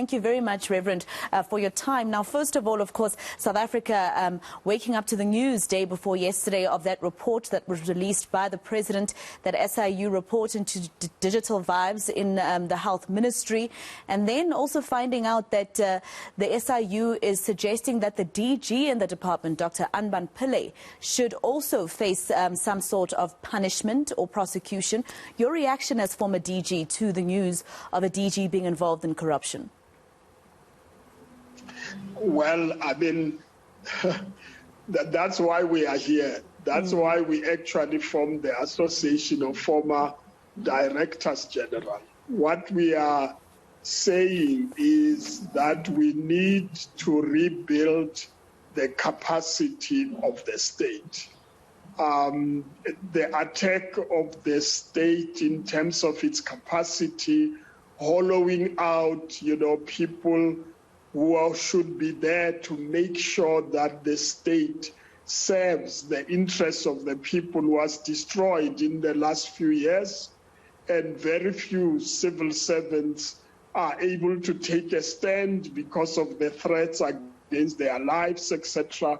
Thank you very much, Reverend, for your time. Now, first of all, of course, South Africa waking up to the news day before yesterday of that report that was released by the President, that SIU report into digital vibes in the Health Ministry, and then also finding out that the SIU is suggesting that the DG in the department, Dr. Anban Pillay, should also face some sort of punishment or prosecution. Your reaction as former DG to the news of a DG being involved in corruption? Well, I mean, that's why we are here. That's why we actually formed the Association of Former Directors General. What we are saying is that we need to rebuild the capacity of the state. The attack of the state in terms of its capacity, hollowing out, people who should be there to make sure that the state serves the interests of the people, was destroyed in the last few years, and very few civil servants are able to take a stand because of the threats against their lives, etc.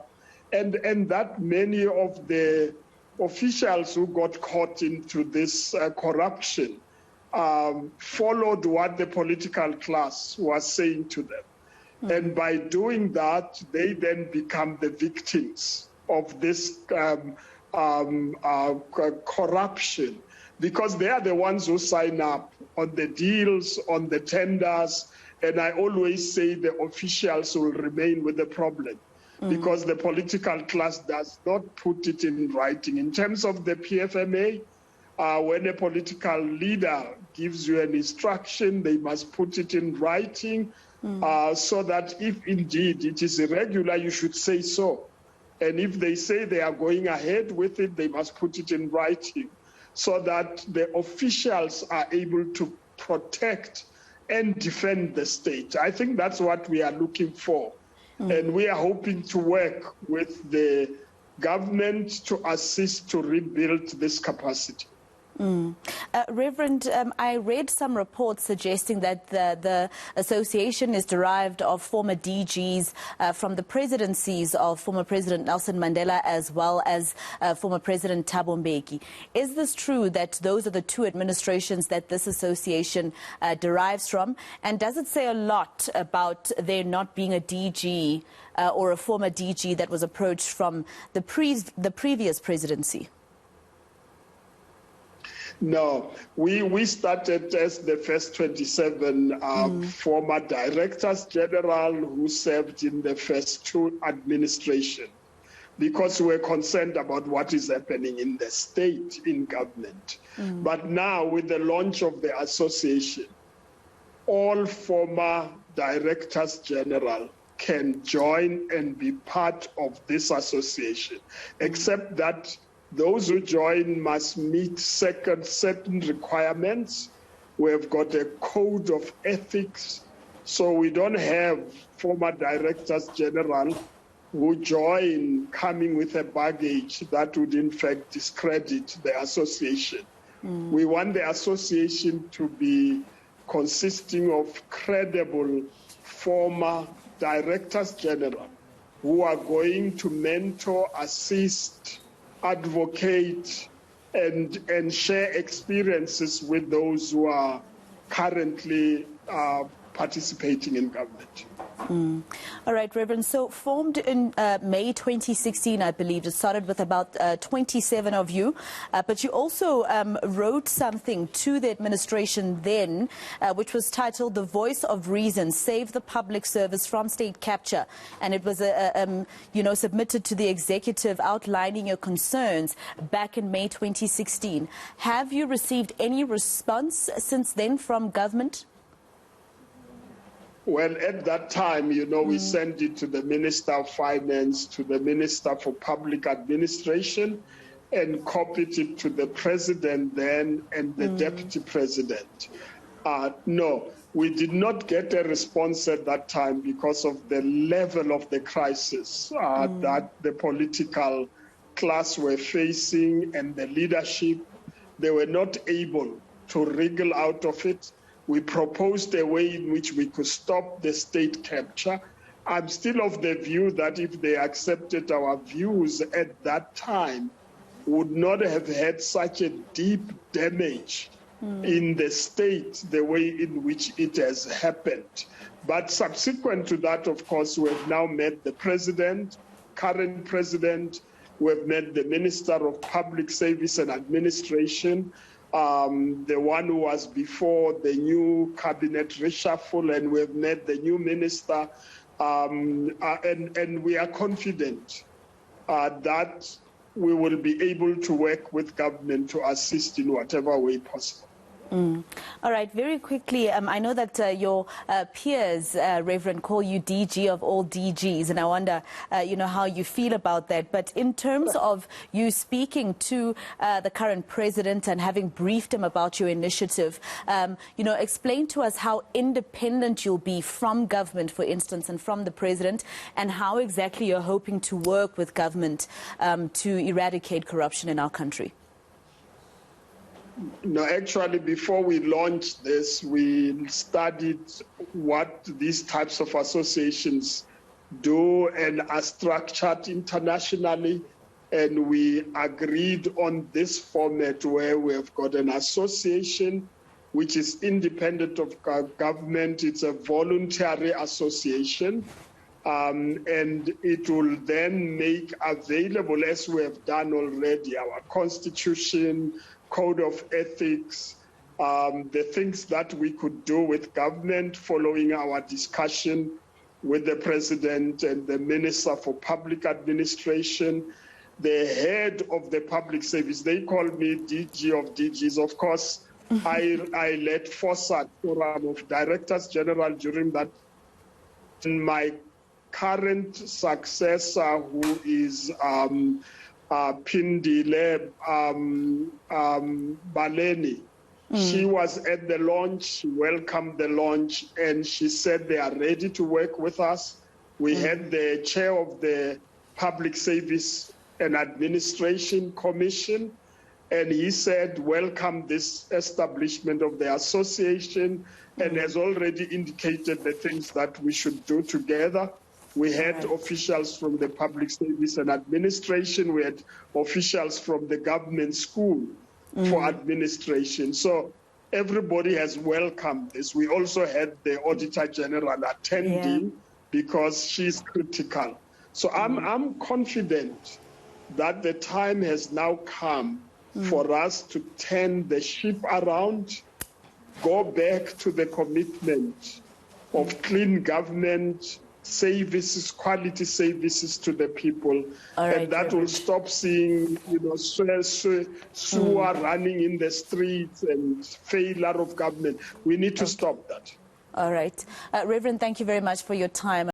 And that many of the officials who got caught into this corruption followed what the political class was saying to them. And by doing that, they then become the victims of this corruption, because they are the ones who sign up on the deals, on the tenders. And I always say the officials will remain with the problem, because the political class does not put it in writing. In terms of the PFMA, when a political leader gives you an instruction, they must put it in writing, so that if indeed it is irregular, you should say so. And if they say they are going ahead with it, they must put it in writing, so that the officials are able to protect and defend the state. I think that's what we are looking for. And we are hoping to work with the government to assist to rebuild this capacity. Reverend, I read some reports suggesting that the association is derived of former DGs from the presidencies of former President Nelson Mandela as well as former President Thabo Mbeki. Is this true, that those are the two administrations that this association derives from? And does it say a lot about there not being a DG or a former DG that was approached from the previous presidency? No, we started as the first 27 former directors general who served in the first two administrations, because we were concerned about what is happening in the state, in government. But now, with the launch of the association, all former directors general can join and be part of this association, except that those who join must meet certain requirements. We have got a code of ethics, so we don't have former directors general who join coming with a baggage that would in fact discredit the association. We want the association to be consisting of credible former directors general who are going to mentor, assist, advocate, and share experiences with those who are currently participating in government. All right, Reverend. So formed in May 2016, I believe. It started with about 27 of you. But you also wrote something to the administration then, which was titled "The Voice of Reason, Save the Public Service from State Capture." And it was, submitted to the executive outlining your concerns back in May 2016. Have you received any response since then from government? Well, at that time, we sent it to the Minister of Finance, to the Minister for Public Administration, and copied it to the President then and the Deputy President. No, we did not get a response at that time because of the level of the crisis that the political class were facing and the leadership. They were not able to wriggle out of it. We proposed a way in which we could stop the state capture. I'm still of the view that if they accepted our views at that time, would not have had such a deep damage in the state the way in which it has happened. But subsequent to that, of course, we have now met the president, current president, we have met the Minister of Public Service and Administration, the one who was before the new cabinet reshuffle, and we have met the new minister, and we are confident that we will be able to work with government to assist in whatever way possible. All right, very quickly, I know that your peers, Reverend, call you DG of all DGs, and I wonder, how you feel about that. But in terms of you speaking to the current president and having briefed him about your initiative, explain to us how independent you'll be from government, for instance, and from the president, and how exactly you're hoping to work with government to eradicate corruption in our country. No, actually, before we launched this, we studied what these types of associations do and are structured internationally. And we agreed on this format where we have got an association which is independent of government. It's a voluntary association. And it will then make available, as we have done already, our constitution, code of ethics, the things that we could do with government following our discussion with the president and the Minister for Public Administration, the head of the public service. They call me DG of DGs. Of course, I led FOSAT, Forum of Directors General, during that. And my current successor, who is Pindile Baleni. She was at the launch, welcomed the launch, and she said they are ready to work with us. We had the chair of the Public Service and Administration Commission, and he said, welcome this establishment of the association, and has already indicated the things that we should do together. We had officials from the Public Service and Administration. We had officials from the government school for administration. So everybody has welcomed this. We also had the Auditor General attending because she's critical. So I'm confident that the time has now come for us to turn the ship around, go back to the commitment of clean government, services, quality services to the people, and that will stop seeing, sewer running in the streets and failure of government. We need to stop that. All right. Reverend, thank you very much for your time.